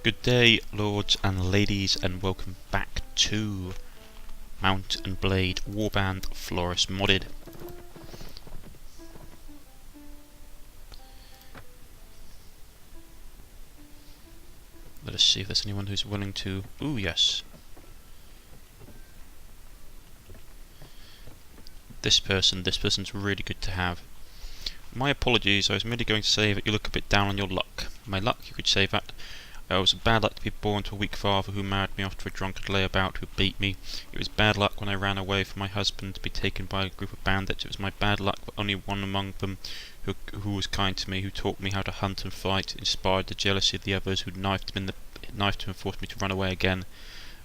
Good day, lords and ladies, and welcome back to Mount and Blade Warband Flores Modded. Let us see if there's anyone who's willing to... Ooh, yes. This person's really good to have. My apologies, I was merely going to say that you look a bit down on your luck. My luck, you could say that. It was bad luck to be born to a weak father who married me after a drunken layabout who beat me. It was bad luck when I ran away from my husband to be taken by a group of bandits. It was my bad luck that only one among them who was kind to me, who taught me how to hunt and fight, inspired the jealousy of the others who knifed him and forced me to run away again.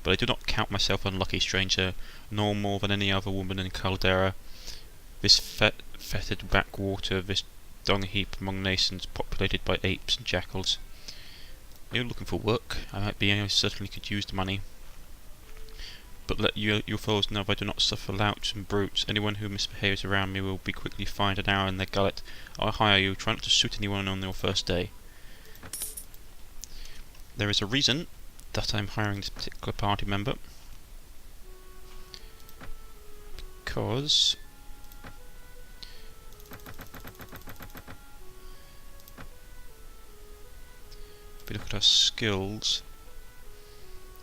But I do not count myself unlucky, stranger, nor more than any other woman in Caldera. This fetid backwater, this dung heap among nations populated by apes and jackals. Are you looking for work? I certainly could use the money. But let your fellows know if I do not suffer louts and brutes. Anyone who misbehaves around me will be quickly fined an hour in their gullet. I hire you. Try not to shoot anyone on your first day. There is a reason that I'm hiring this particular party member. Because... if we look at her skills,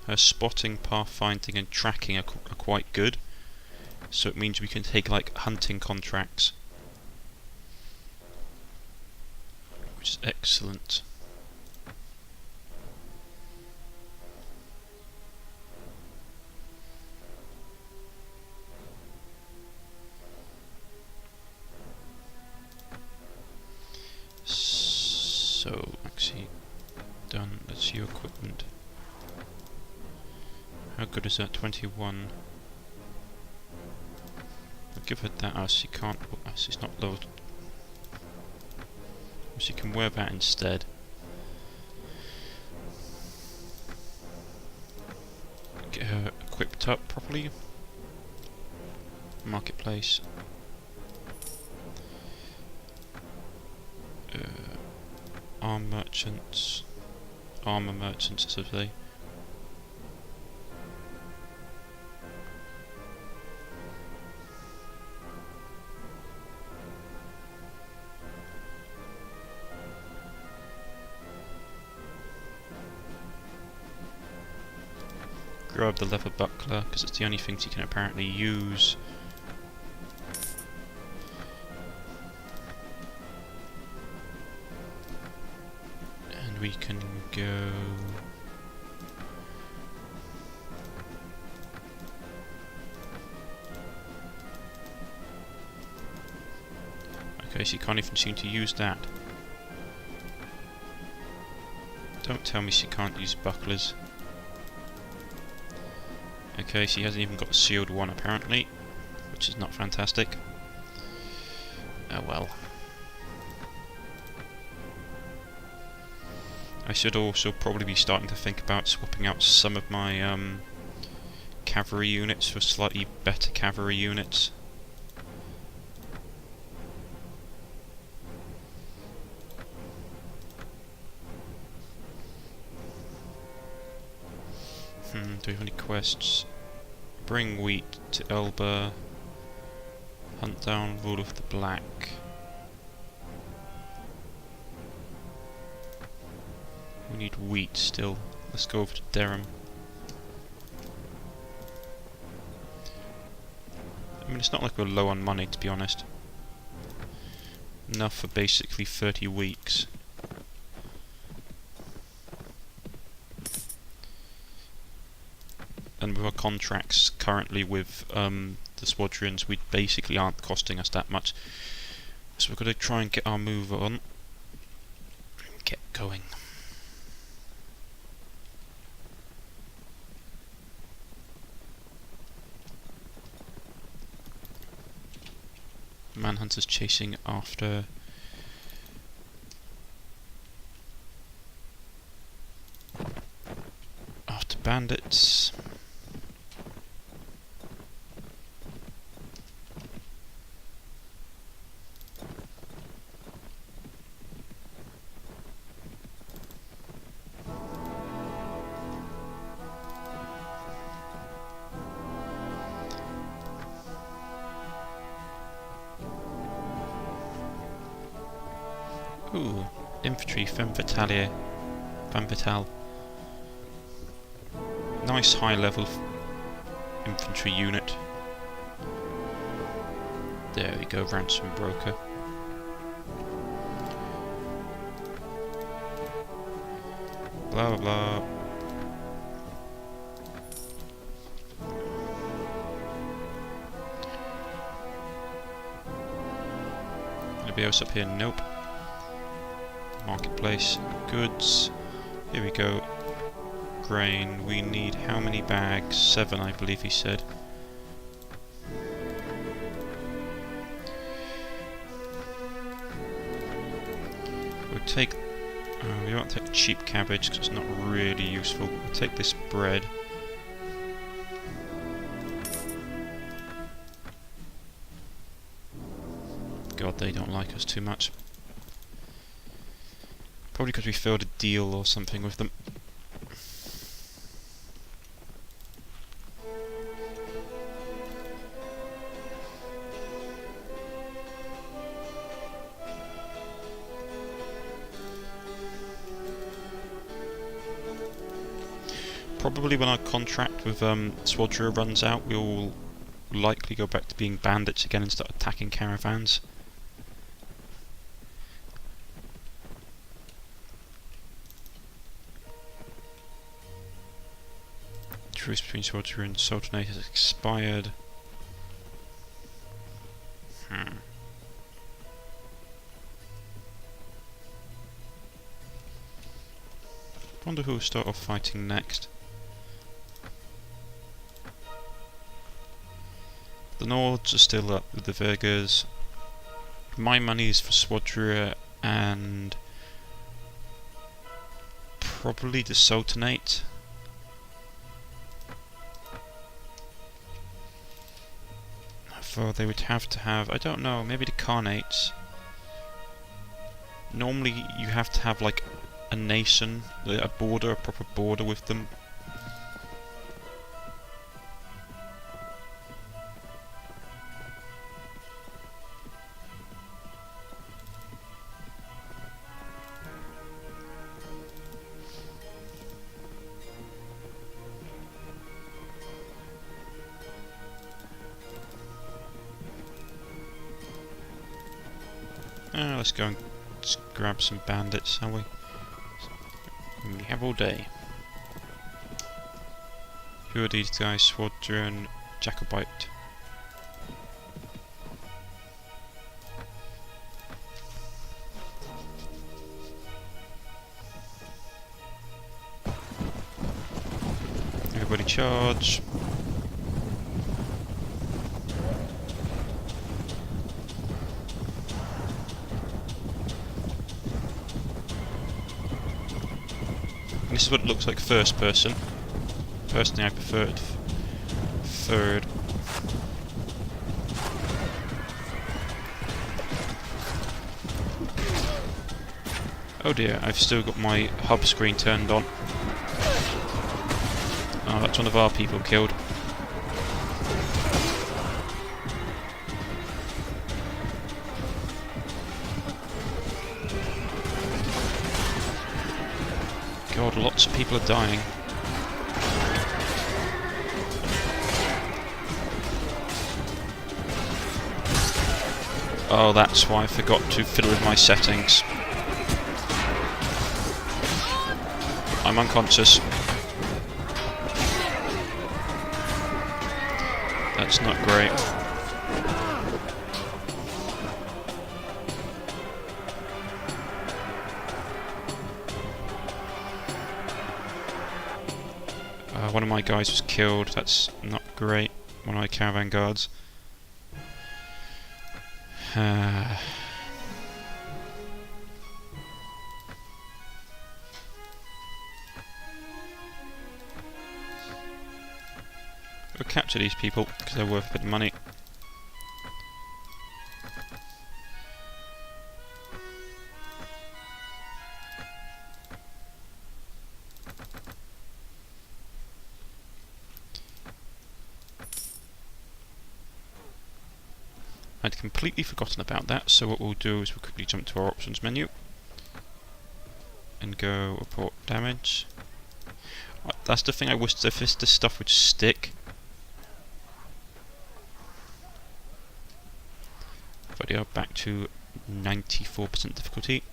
her spotting, pathfinding and tracking are quite good, so it means we can take like hunting contracts, which is excellent. So actually done. Let's see your equipment. How good is that? 21. I'll give her that as she can't. As she's not loaded. She can wear that instead. Get her equipped up properly. Marketplace. Armor merchants, as I say. Grab the leather buckler, because it's the only thing she can apparently use. We can go... okay, she can't even seem to use that. Don't tell me she can't use bucklers. Okay, she hasn't even got a sealed one apparently, which is not fantastic. Oh well. I should also probably be starting to think about swapping out some of my cavalry units for slightly better cavalry units. Do we have any quests? Bring wheat to Elba. Hunt down Rule of the Black. We need wheat still. Let's go over to Durham. I mean, it's not like we're low on money, to be honest. Enough for basically 30 weeks. And with our contracts currently with the squadrons, we basically aren't costing us that much. So we're going to try and get our move on. Get going. Manhunter's chasing after bandits. Ooh, infantry, femme fatale. Femme fatale. Nice high level infantry unit. There we go, ransom broker. Blah blah blah. Anybody else up here? Nope. Marketplace, goods. Here we go. Grain. We need how many bags? 7, I believe he said. We'll take. We won't take cheap cabbage because it's not really useful. We'll take this bread. God, they don't like us too much. Probably because we failed a deal or something with them. Probably when our contract with Swadra runs out, we'll likely go back to being bandits again and start attacking caravans. Truce between Swadra and Sultanate has expired. Wonder who will start off fighting next. The Nords are still up with the Vergers. My money is for Swadra and probably the Sultanate. For they would have to have, I don't know, maybe the Khanate. Normally you have to have like a nation, a border, a proper border with them. Let's go and grab some bandits, shall we? We have all day. Who are these guys? Swadra and Jacobite. Everybody charge. This is what it looks like first person. Personally, I prefer it third. Oh dear, I've still got my hub screen turned on. Oh, that's one of our people killed. God, lots of people are dying. Oh, that's why I forgot to fiddle with my settings. I'm unconscious. That's not great. One of my guys was killed. That's not great. One of my caravan guards. We'll capture these people because they're worth a bit of money. I'd completely forgotten about that, so what we'll do is we'll quickly jump to our options menu. and go report damage. That's the thing I wish, if this stuff would stick. But yeah, back to 94% difficulty.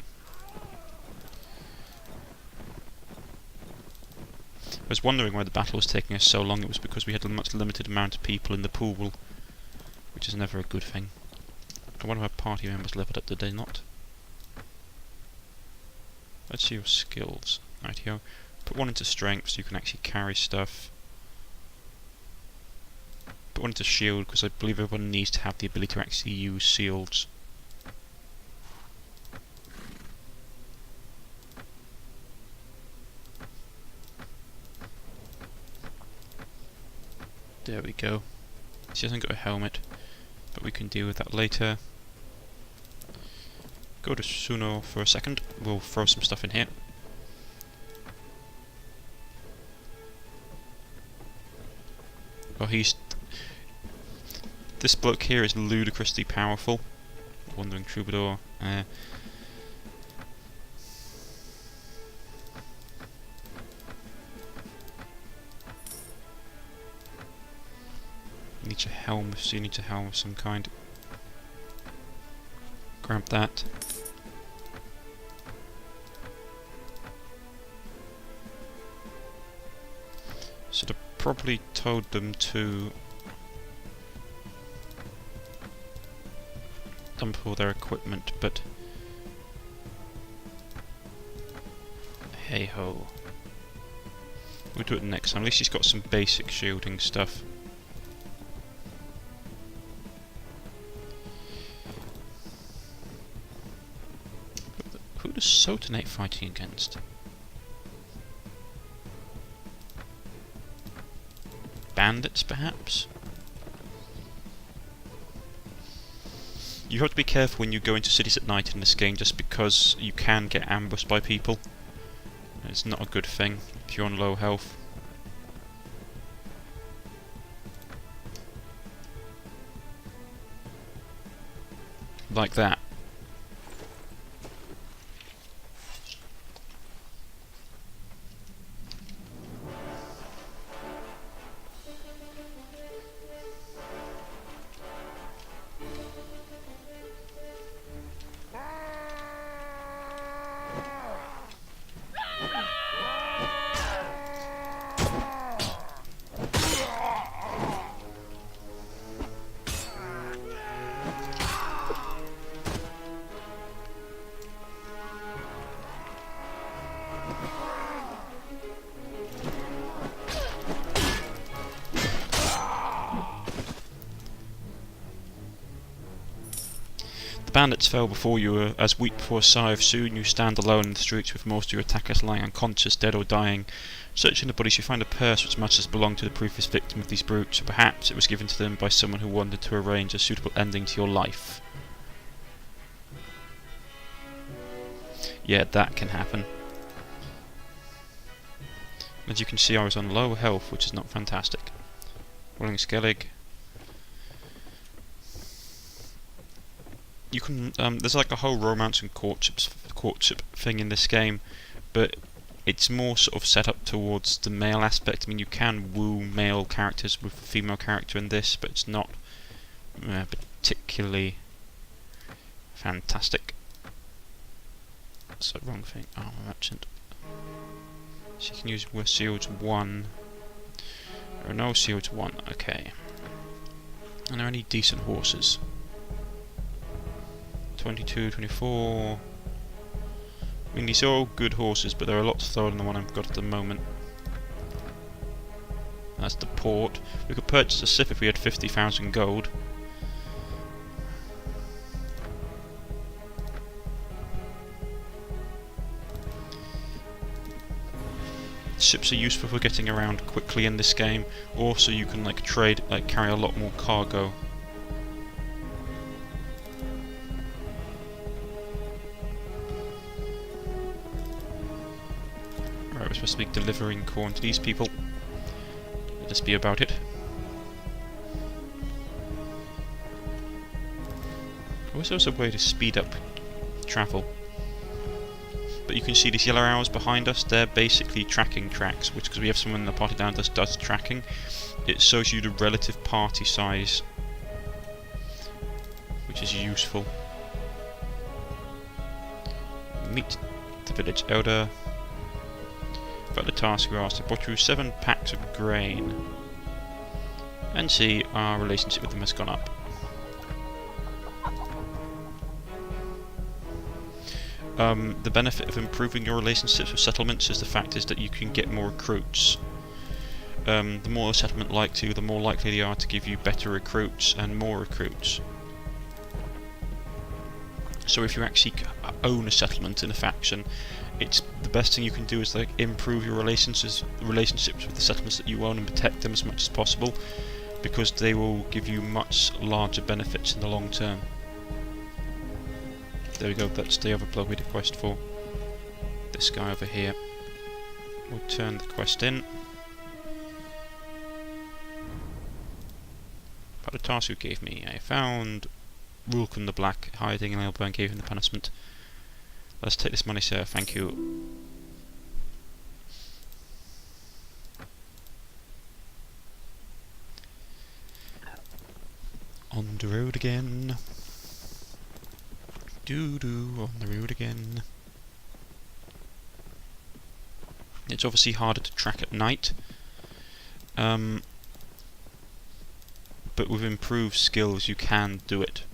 I was wondering why the battle was taking us so long. It was because we had a much limited amount of people in the pool, which is never a good thing. One of our party members leveled up, did they not? Let's see your skills. Right here. Put one into strength so you can actually carry stuff. Put one into shield because I believe everyone needs to have the ability to actually use shields. There we go. She hasn't got a helmet, but we can deal with that later. Go to Suno for a second. We'll throw some stuff in here. Well, this bloke here is ludicrously powerful. Wandering Troubadour. Needs a helm, so you need a helm of some kind. Grab that. Should have probably told them to dump all their equipment, but hey ho. We'll do it next time. At least he's got some basic shielding stuff. Who does Sotonate fighting against? Bandits, perhaps? You have to be careful when you go into cities at night in this game, just because you can get ambushed by people. It's not a good thing if you're on low health. Like that. The bandits fell before you were as weak before a scythe. Soon you stand alone in the streets with most of your attackers lying unconscious, dead or dying. Searching the bodies you find a purse which must have belonged to the previous victim of these brutes, or perhaps it was given to them by someone who wanted to arrange a suitable ending to your life. Yeah, that can happen. As you can see, I was on low health, which is not fantastic. Rolling Skellig. You can there's like a whole romance and courtship thing in this game, but it's more sort of set up towards the male aspect. I mean, you can woo male characters with a female character in this, but it's not particularly fantastic. So wrong thing. Armor merchant. So you can use shields 1. There are no shields 1. Okay. And there are any decent horses? 22, 24. I mean, these are all good horses, but they're a lot slower than the one I've got at the moment. That's the port. We could purchase a ship if we had 50,000 gold. Ships are useful for getting around quickly in this game. Also, you can like trade, like carry a lot more cargo. We're supposed to be delivering corn to these people. Let us be about it. I wish there was a way to speed up travel. But you can see these yellow arrows behind us, they're basically tracking tracks, which, because we have someone in the party down that does tracking, it shows you the relative party size, which is useful. Meet the village elder. About the task we asked, I brought you 7 packs of grain. And see, our relationship with them has gone up. The benefit of improving your relationships with settlements is the fact is that you can get more recruits. The more a settlement like to, the more likely they are to give you better recruits and more recruits. So if you actually own a settlement in a faction, it's the best thing you can do is like improve your relationships with the settlements that you own and protect them as much as possible, because they will give you much larger benefits in the long term. There we go, that's the other bloke we did quest for. This guy over here. We'll turn the quest in. About the task you gave me, I found Rulkan the Black hiding in Elbow and gave him the punishment. Let's take this money, sir, thank you. On the road again. Doo-doo, on the road again. It's obviously harder to track at night. But with improved skills you can do it.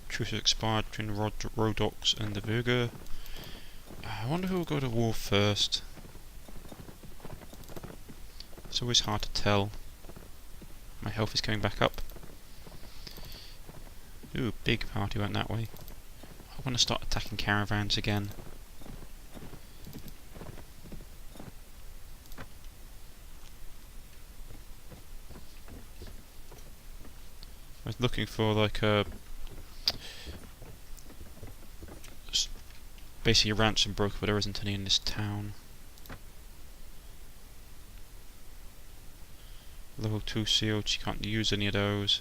Truce has expired between the Rodox and the Virga. I wonder who will go to war first. It's always hard to tell. My health is coming back up. Ooh, big party went that way. I want to start attacking caravans again. I was looking for like a basically a ransom broker, but there isn't any in this town. Level 2 sealed, she can't use any of those.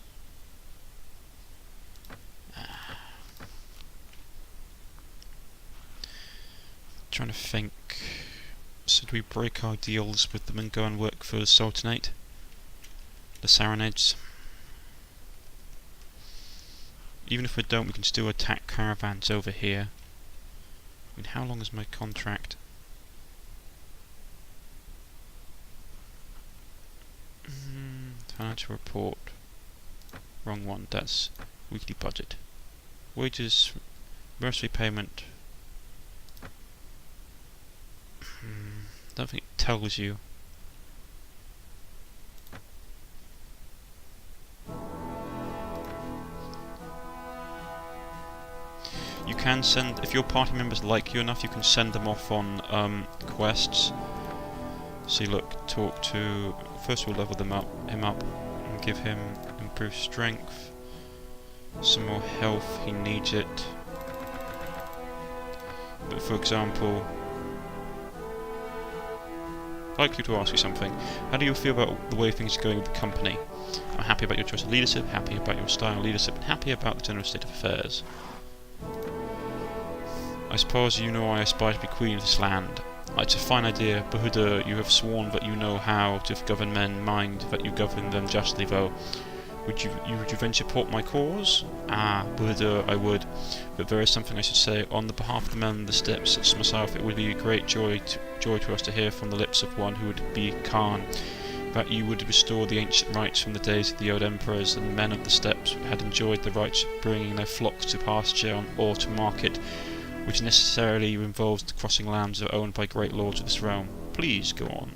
Trying to think, should we break our deals with them and go and work for the Sultanate? The Saronids? Even if we don't, we can still attack caravans over here. I mean, how long is my contract? Financial report. Wrong one, that's weekly budget. Wages, mercenary payment. Don't think it tells you. You can send, if your party members like you enough, you can send them off on quests. See, look, talk to, first we'll level him up, and give him improved strength, some more health, he needs it. But for example, I'd like you to ask you something. How do you feel about the way things are going with the company? I'm happy about your choice of leadership, happy about your style of leadership, and happy about the general state of affairs. I suppose you know I aspire to be queen of this land. It's a fine idea, Bahudur, you have sworn that you know how to govern men, mind that you govern them justly, though. Would you venture support my cause? Ah, Bahudur, I would. But there is something I should say. On the behalf of the men of the steppes, such as myself, it would be a great joy to us to hear from the lips of one who would be Khan, that you would restore the ancient rights from the days of the old emperors, and the men of the steppes had enjoyed the rights of bringing their flocks to pasture or to market, which necessarily involves the crossing lands that are owned by great lords of this realm. Please go on.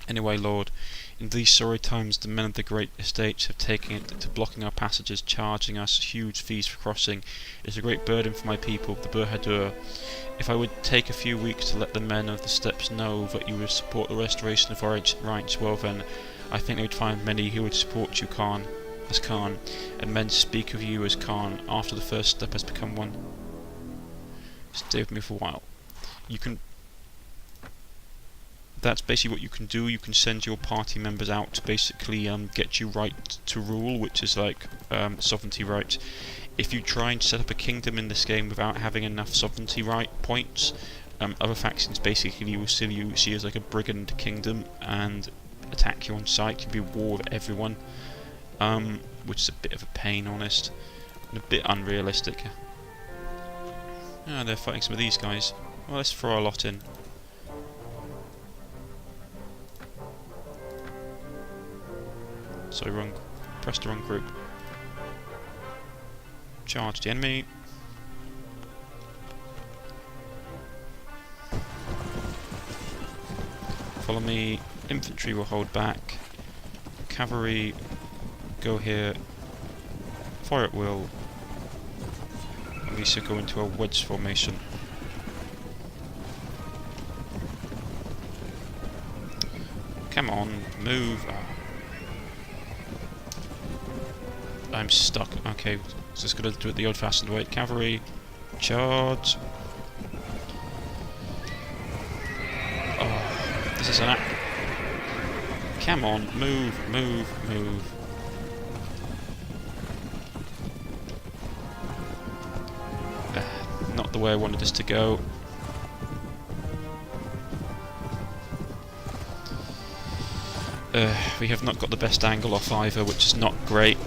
Anyway, Lord, in these sorry times the men of the great estates have taken it to blocking our passages, charging us huge fees for crossing. It is a great burden for my people, the Bahadur. If I would take a few weeks to let the men of the steppes know that you would support the restoration of our ancient rights, well then, I think they would find many who would support you, Khan, as Khan, and men speak of you as Khan after the first step has become one. Stay with me for a while. You can... that's basically what you can do. You can send your party members out to basically get you right to rule, which is like sovereignty rights. If you try and set up a kingdom in this game without having enough sovereignty right points, other factions basically will see you as like a brigand kingdom and attack you on sight. You'll be at war with everyone, which is a bit of a pain, honest, and a bit unrealistic. Ah, they're fighting some of these guys. Well, let's throw a lot in. So press the wrong group. Charge the enemy. Follow me. Infantry will hold back. Cavalry go here. Fire at will. And we should go into a wedge formation. Come on, move. I'm stuck. Okay, so just gonna do it the old-fashioned way. Cavalry, charge. Oh, this is an app. Come on, move, move, move. Not the way I wanted this to go. We have not got the best angle off either, which is not great.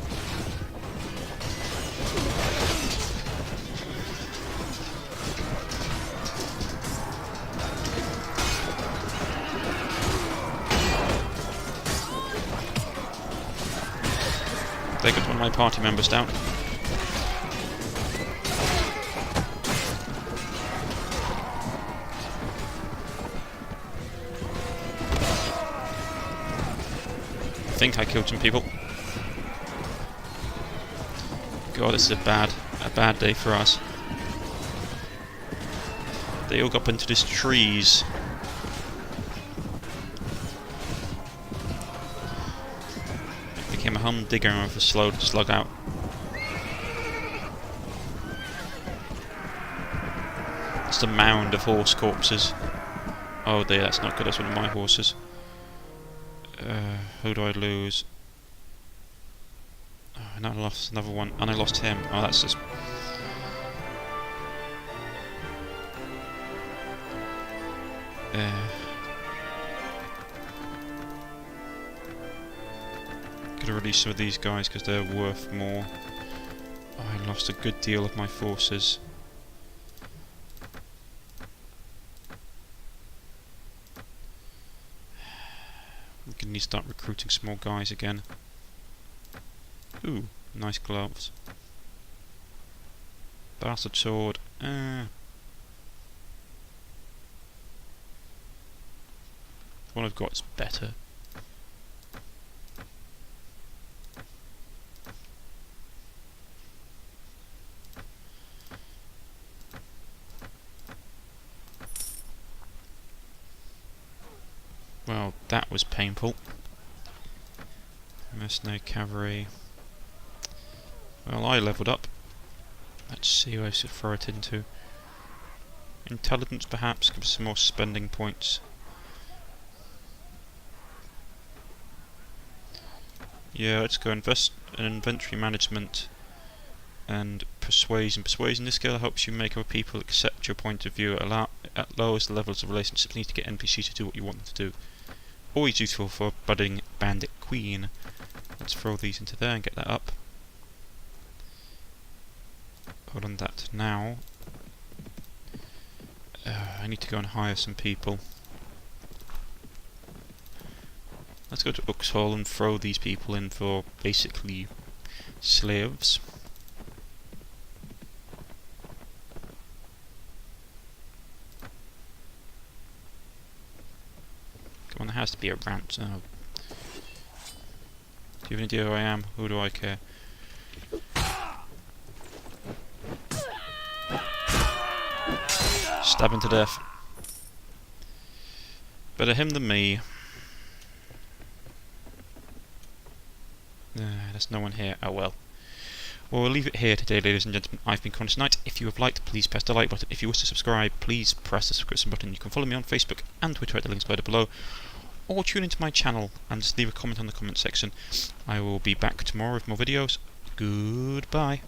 They got one of my party members down. I think I killed some people. God, this is a bad day for us. They all got up into these trees. It became a humdinger with a slow slug out. It's a mound of horse corpses. Oh dear, that's not good. That's one of my horses. Who do I lose? Oh, and I lost another one, and I lost him. Oh, that's just... Gotta release some of these guys because they're worth more. Oh, I lost a good deal of my forces. I'm gonna need to start recruiting some more guys again. Ooh, nice gloves. Bastard sword. The one I've got is better. Well, that was painful. Mercenary cavalry. Well, I leveled up. Let's see who I should throw it into. Intelligence, perhaps, give us some more spending points. Yeah, let's go invest in inventory management and persuasion. Persuasion, this skill helps you make other people accept your point of view. At lowers the levels of relationships. You need to get NPCs to do what you want them to do. Always useful for a budding bandit queen. Let's throw these into there and get that up. Hold on that now. I need to go and hire some people. Let's go to Uxhall and throw these people in for basically slaves. Come on, there has to be a rant. Oh. Do you have any idea who I am? Who do I care? Stab him to death. Better him than me. There's no one here. Oh well. Well, we'll leave it here today, ladies and gentlemen. I've been Cornish-Knight. If you have liked, please press the like button. If you wish to subscribe, please press the subscription button. You can follow me on Facebook and Twitter at the links provided below, or tune into my channel and just leave a comment on the comment section. I will be back tomorrow with more videos. Goodbye.